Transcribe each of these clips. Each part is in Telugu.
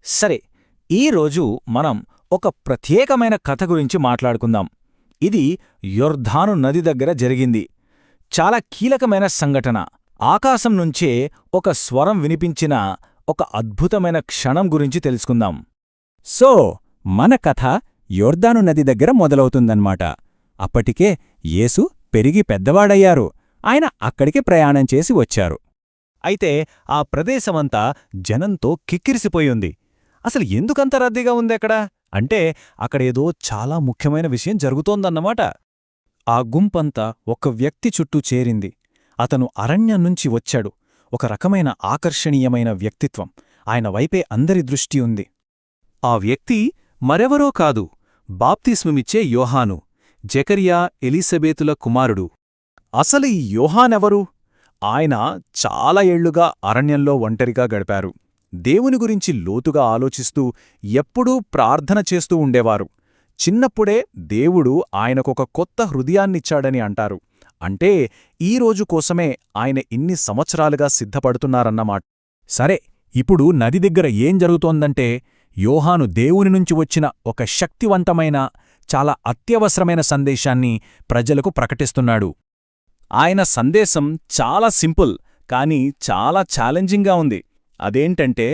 సరే, ఈరోజు మనం ఒక ప్రత్యేకమైన కథ గురించి మాట్లాడుకుందాం. ఇది యొర్దాను నది దగ్గర జరిగింది. చాలా కీలకమైన సంఘటన. ఆకాశం నుంచే ఒక స్వరం వినిపించిన ఒక అద్భుతమైన క్షణం గురించి తెలుసుకుందాం. సో మన కథ యొర్దాను నది దగ్గర మొదలవుతుందన్నమాట. అప్పటికే యేసు పెరిగి పెద్దవాడయ్యారు. ఆయన అక్కడికి ప్రయాణం చేసి వచ్చారు. అయితే ఆ ప్రదేశమంతా జనంతో కిక్కిరిసిపోయింది. అసలు ఎందుకంత రద్దీగా ఉందక్కడ అంటే అక్కడేదో చాలా ముఖ్యమైన విషయం జరుగుతోందన్నమాట. ఆ గుంపంతా ఒక వ్యక్తి చుట్టూ చేరింది. అతను అరణ్యం నుంచి వచ్చాడు. ఒక రకమైన ఆకర్షణీయమైన వ్యక్తిత్వం. ఆయన వైపే అందరి దృష్టి ఉంది. ఆ వ్యక్తి మరెవరో కాదు, బాప్తిస్మమిచ్చే యోహాను, జకరియా ఎలిజబెతుల కుమారుడు. అసలు ఈ యోహానెవరు? ఆయన చాలా ఏళ్లుగా అరణ్యంలో ఒంటరిగా గడిపారు. దేవుని గురించి లోతుగా ఆలోచిస్తూ ఎప్పుడూ ప్రార్థన చేస్తూ ఉండేవారు. చిన్నప్పుడే దేవుడు ఆయనకొక కొత్త హృదయాన్నిచ్చాడని అంటారు. అంటే ఈ రోజు కోసమే ఆయన ఇన్ని సంవత్సరాలుగా సిద్ధపడుతున్నారన్నమాట. సరే, ఇప్పుడు నది దగ్గర ఏం జరుగుతోందంటే యోహాను దేవుని నుంచి వచ్చిన ఒక శక్తివంతమైన, చాలా అత్యవసరమైన సందేశాన్ని ప్రజలకు ప్రకటిస్తున్నాడు. ఆయన సందేశం చాలా సింపుల్, కానీ చాలా ఛాలెంజింగ్గా ఉంది. అదేంటంటే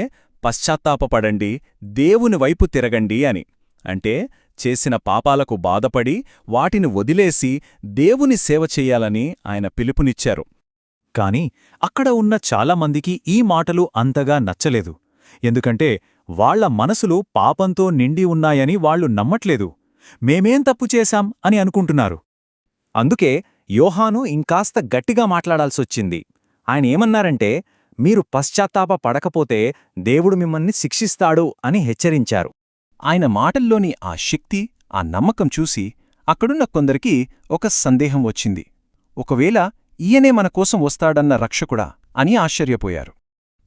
పశ్చాత్తాపపడండి, దేవుని వైపు తిరగండి అని. అంటే చేసిన పాపాలకు బాధపడి వాటిని వదిలేసి దేవుని సేవ చెయ్యాలని ఆయన పిలుపునిచ్చారు. కాని అక్కడ ఉన్న చాలామందికి ఈ మాటలు అంతగా నచ్చలేదు. ఎందుకంటే వాళ్ల మనసులు పాపంతో నిండి ఉన్నాయని వాళ్లు నమ్మట్లేదు. మేమేం తప్పు చేశాం అని అనుకుంటున్నారు. అందుకే యోహాను ఇంకాస్త గట్టిగా మాట్లాడాల్సొచ్చింది. ఆయన ఏమన్నారంటే, మీరు పశ్చాత్తాప పడకపోతే దేవుడు మిమ్మల్ని శిక్షిస్తాడు అని హెచ్చరించారు. ఆయన మాటల్లోని ఆ శక్తి, ఆ నమ్మకం చూసి అక్కడున్న కొందరికి ఒక సందేహం వచ్చింది. ఒకవేళ ఈయనే మన కోసం వస్తాడన్న రక్షకుడా అని ఆశ్చర్యపోయారు.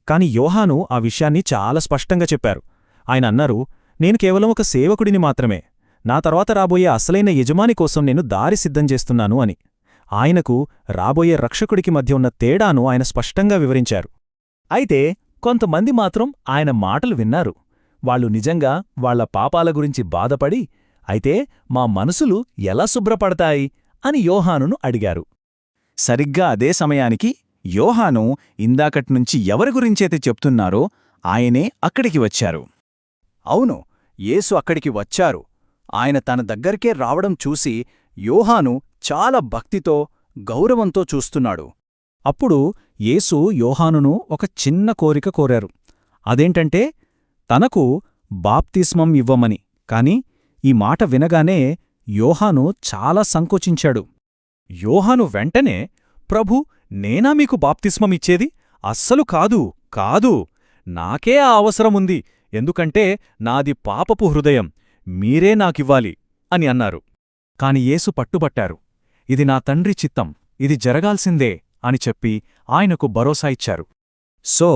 కాని యోహాను ఆ విషయాన్ని చాలా స్పష్టంగా చెప్పారు. ఆయన అన్నారు, నేను కేవలం ఒక సేవకుడిని మాత్రమే. నా తర్వాత రాబోయే అసలైన యజమాని కోసం నేను దారి సిద్ధం చేస్తున్నాను అని. ఆయనకు రాబోయే రక్షకుడికి మధ్య ఉన్న తేడాను ఆయన స్పష్టంగా వివరించారు. అయితే కొంతమంది మాత్రం ఆయన మాటలు విన్నారు. వాళ్ళు నిజంగా వాళ్ల పాపాల గురించి బాధపడి, అయితే మా మనసులు ఎలా శుభ్రపడతాయి అని యోహానును అడిగారు. సరిగ్గా అదే సమయానికి యోహాను ఇందాకట్నుంచి ఎవరి గురించైతే చెప్తున్నారో ఆయనే అక్కడికి వచ్చారు. అవును, యేసు అక్కడికి వచ్చారు. ఆయన తన దగ్గరికే రావడం చూసి యోహాను చాలా భక్తితో, గౌరవంతో చూస్తున్నాడు. అప్పుడు యేసు యోహానును ఒక చిన్న కోరిక కోరారు. అదేంటంటే తనకు బాప్తిస్మం ఇవ్వమని. కాని ఈ మాట వినగానే యోహాను చాలా సంకోచించాడు. యోహాను వెంటనే, ప్రభూ, నేనా మీకు బాప్తిస్మమిచ్చేది? అస్సలు కాదు, కాదు. నాకే ఆ అవసరముంది. ఎందుకంటే నాది పాపపు హృదయం. మీరే నాకివ్వాలి అని అన్నారు. కాని యేసు పట్టుబట్టారు. ఇది నా తండ్రి చిత్తం, ఇది జరగాల్సిందే అని చెప్పి ఆయనకు భరోసా ఇచ్చారు. సో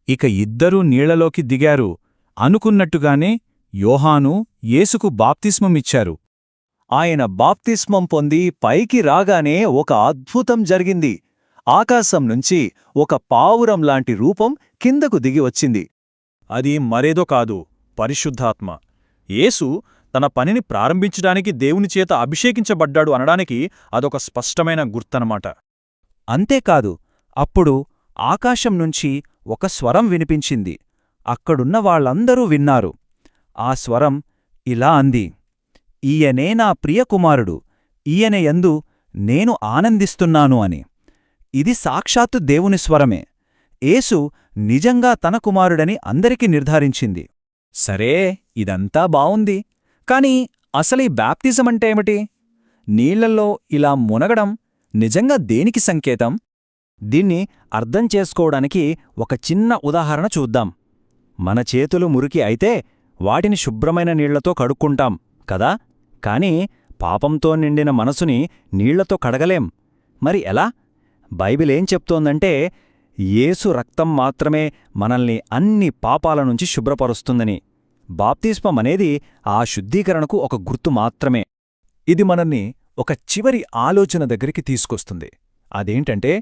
ఇక ఇద్దరూ నీళ్లలోకి దిగారు. అనుకున్నట్టుగానే యోహాను యేసుకు బాప్తిస్మమిచ్చారు. ఆయన బాప్తిస్మం పొంది పైకి రాగానే ఒక అద్భుతం జరిగింది. ఆకాశం నుంచి ఒక పావురంలాంటి రూపం కిందకు దిగి వచ్చింది. అది మరేదో కాదు, పరిశుద్ధాత్మ. యేసు తన పనిని ప్రారంభించడానికి దేవునిచేత అభిషేకించబడ్డాడు అనడానికి అదొక స్పష్టమైన గుర్తనమాట. అంతేకాదు, అప్పుడు ఆకాశం నుంచి ఒక స్వరం వినిపించింది. అక్కడున్న వాళ్ళందరూ విన్నారు. ఆ స్వరం ఇలా అంది, ఈయనే నా ప్రియకుమారుడు, ఈయనయందు నేను ఆనందిస్తున్నాను అని. ఇది సాక్షాత్తు దేవుని స్వరమే. యేసు నిజంగా తన కుమారుడని అందరికీ నిర్ధారించింది. సరే, ఇదంతా బావుంది. కాని అసలీ బాప్తిజమంటే ఏమిటి? నీళ్లల్లో ఇలా మునగడం నిజంగా దేనికి సంకేతం? దీన్ని అర్థం చేసుకోవడానికి ఒక చిన్న ఉదాహరణ చూద్దాం. మన చేతులు మురికి అయితే వాటిని శుభ్రమైన నీళ్లతో కడుక్కుంటాం కదా. కాని పాపంతో నిండిన మనసుని నీళ్లతో కడగలేం. మరి ఎలా? బైబిలేం చెప్తోందంటే, యేసు రక్తం మాత్రమే మనల్ని అన్ని పాపాల నుంచి శుభ్రపరుస్తుందని. బాప్తిస్మం అనేది ఆ శుద్ధీకరణకు ఒక గుర్తు మాత్రమే. ఇది మనల్ని ఒక చివరి ఆలోచన దగ్గరికి తీసుకొస్తుంది. అదేంటంటే,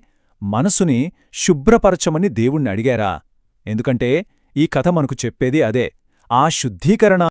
మనసుని శుభ్రపరచమని దేవుణ్ణి అడిగారా? ఎందుకంటే ఈ కథ మనకు చెప్పేది అదే. ఆ శుద్ధీకరణ